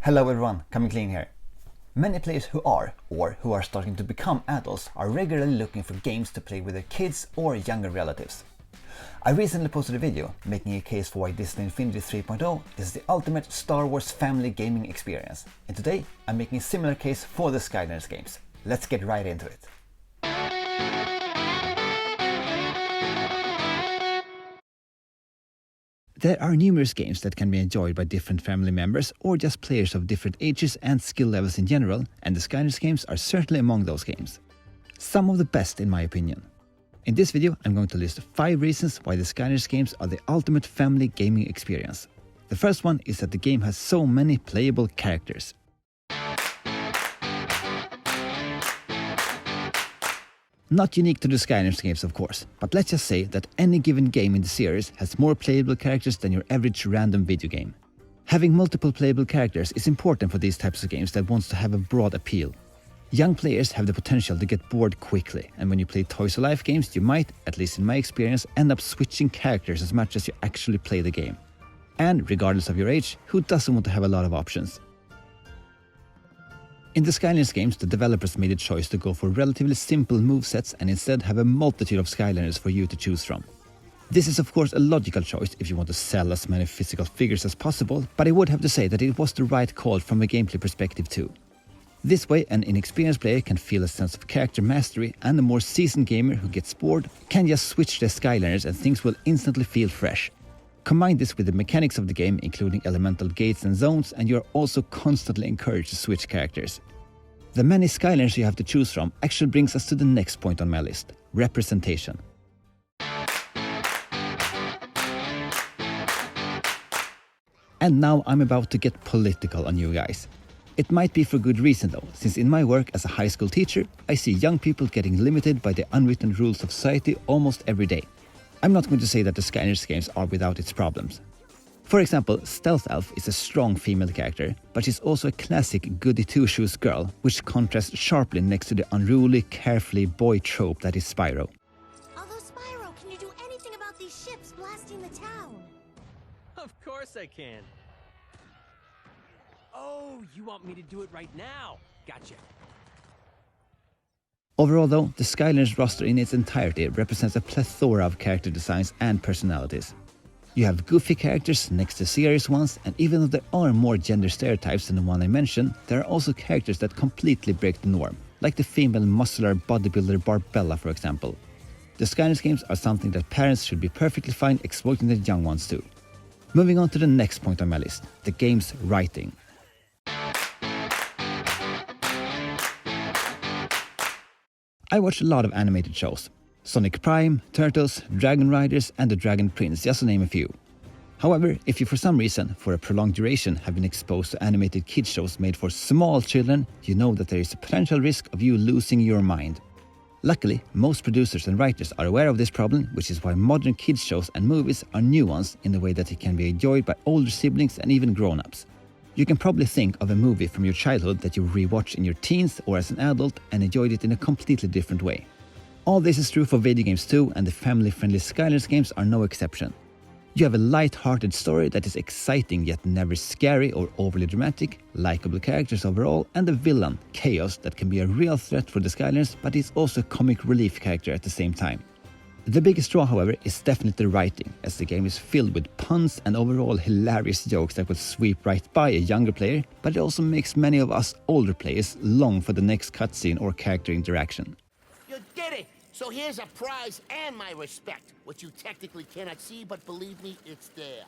Hello everyone, Coming Clean here. Many players who are, or who are starting to become adults are regularly looking for games to play with their kids or younger relatives. I recently posted a video making a case for why Disney Infinity 3.0 is the ultimate Star Wars family gaming experience, and today I'm making a similar case for the Skylanders games. Let's get right into it. There are numerous games that can be enjoyed by different family members or just players of different ages and skill levels in general, and the Skylanders games are certainly among those games. Some of the best in my opinion. In this video I'm going to list 5 reasons why the Skylanders games are the ultimate family gaming experience. The first one is that the game has so many playable characters. Not unique to the Skylanders games of course, but let's just say that any given game in the series has more playable characters than your average random video game. Having multiple playable characters is important for these types of games that wants to have a broad appeal. Young players have the potential to get bored quickly, and when you play Toys to Life games you might, at least in my experience, end up switching characters as much as you actually play the game. And regardless of your age, who doesn't want to have a lot of options? In the Skylanders games, the developers made a choice to go for relatively simple movesets and instead have a multitude of Skylanders for you to choose from. This is of course a logical choice if you want to sell as many physical figures as possible, but I would have to say that it was the right call from a gameplay perspective too. This way an inexperienced player can feel a sense of character mastery, and a more seasoned gamer who gets bored can just switch their Skylanders and things will instantly feel fresh. Combine this with the mechanics of the game, including elemental gates and zones, and you are also constantly encouraged to switch characters. The many Skylanders you have to choose from actually brings us to the next point on my list: representation. And now I'm about to get political on you guys. It might be for good reason though, since in my work as a high school teacher, I see young people getting limited by the unwritten rules of society almost every day. I'm not going to say that the Skylanders games are without its problems. For example, Stealth Elf is a strong female character, but she's also a classic goody two-shoes girl, which contrasts sharply next to the unruly, carefree boy trope that is Spyro. Although Spyro, can you do anything about these ships blasting the town? Of course I can. Oh, you want me to do it right now? Gotcha. Overall though, the Skylanders roster in its entirety represents a plethora of character designs and personalities. You have goofy characters next to serious ones, and even though there are more gender stereotypes than the one I mentioned, there are also characters that completely break the norm, like the female muscular bodybuilder Barbella for example. The Skylanders games are something that parents should be perfectly fine exploiting their young ones too. Moving on to the next point on my list, the game's writing. I watch a lot of animated shows. Sonic Prime, Turtles, Dragon Riders and the Dragon Prince, just to name a few. However, if you for some reason, for a prolonged duration, have been exposed to animated kids shows made for small children, you know that there is a potential risk of you losing your mind. Luckily, most producers and writers are aware of this problem, which is why modern kids shows and movies are nuanced in the way that it can be enjoyed by older siblings and even grown-ups. You can probably think of a movie from your childhood that you rewatched in your teens or as an adult and enjoyed it in a completely different way. All this is true for video games too, and the family-friendly Skylanders games are no exception. You have a light-hearted story that is exciting yet never scary or overly dramatic, likable characters overall, and a villain, Chaos, that can be a real threat for the Skylanders but is also a comic relief character at the same time. The biggest draw, however, is definitely the writing, as the game is filled with puns and overall hilarious jokes that will sweep right by a younger player, but it also makes many of us older players long for the next cutscene or character interaction. You did it! So here's a prize and my respect, which you technically cannot see, but believe me, it's there.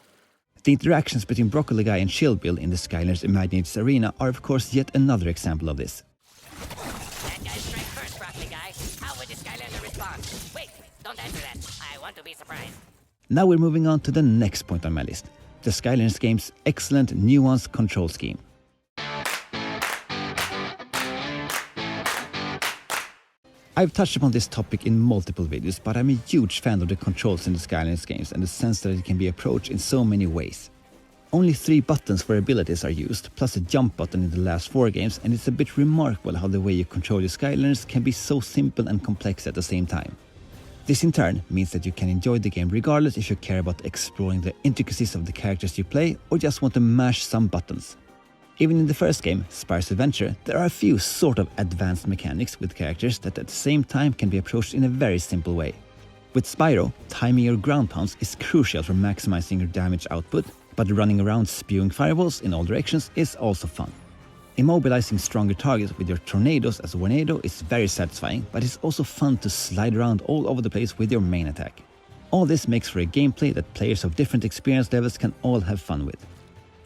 The interactions between Broccoli Guy and Chill Bill in the Skylanders Imaginates Arena are of course yet another example of this. That guy strike first, Broccoli Guy. How would the Skylander respond? Wait, don't answer that. I want to be surprised. Now we're moving on to the next point on my list, the Skylanders game's excellent nuanced control scheme. I've touched upon this topic in multiple videos, but I'm a huge fan of the controls in the Skylanders games and the sense that it can be approached in so many ways. Only 3 buttons for abilities are used, plus a jump button in the last 4 games, and it's a bit remarkable how the way you control your Skylanders can be so simple and complex at the same time. This in turn means that you can enjoy the game regardless if you care about exploring the intricacies of the characters you play or just want to mash some buttons. Even in the first game, Spyro's Adventure, there are a few sort of advanced mechanics with characters that at the same time can be approached in a very simple way. With Spyro, timing your ground pounds is crucial for maximizing your damage output, but running around spewing fireballs in all directions is also fun. Immobilizing stronger targets with your tornadoes as a tornado is very satisfying, but it's also fun to slide around all over the place with your main attack. All this makes for a gameplay that players of different experience levels can all have fun with.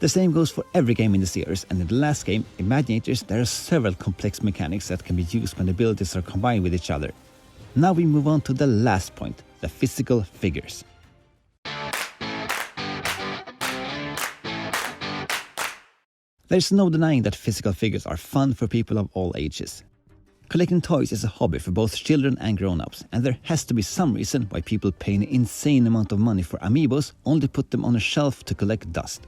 The same goes for every game in the series, and in the last game, Imaginators, there are several complex mechanics that can be used when abilities are combined with each other. Now we move on to the last point, the physical figures. There's no denying that physical figures are fun for people of all ages. Collecting toys is a hobby for both children and grown-ups, and there has to be some reason why people pay an insane amount of money for amiibos only to put them on a shelf to collect dust.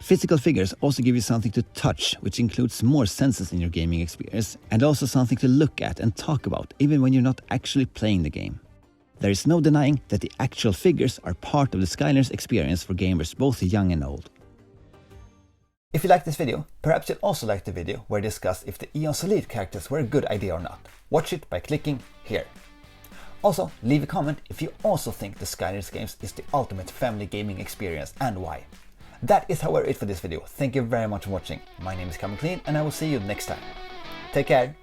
Physical figures also give you something to touch, which includes more senses in your gaming experience, and also something to look at and talk about even when you're not actually playing the game. There is no denying that the actual figures are part of the Skylanders experience for gamers both young and old. If you like this video, perhaps you'll also like the video where I discuss if the Eon Solid characters were a good idea or not. Watch it by clicking here. Also, leave a comment if you also think the Skylanders games is the ultimate family gaming experience and why. That is however it for this video. Thank you very much for watching. My name is Clean and I will see you next time. Take care!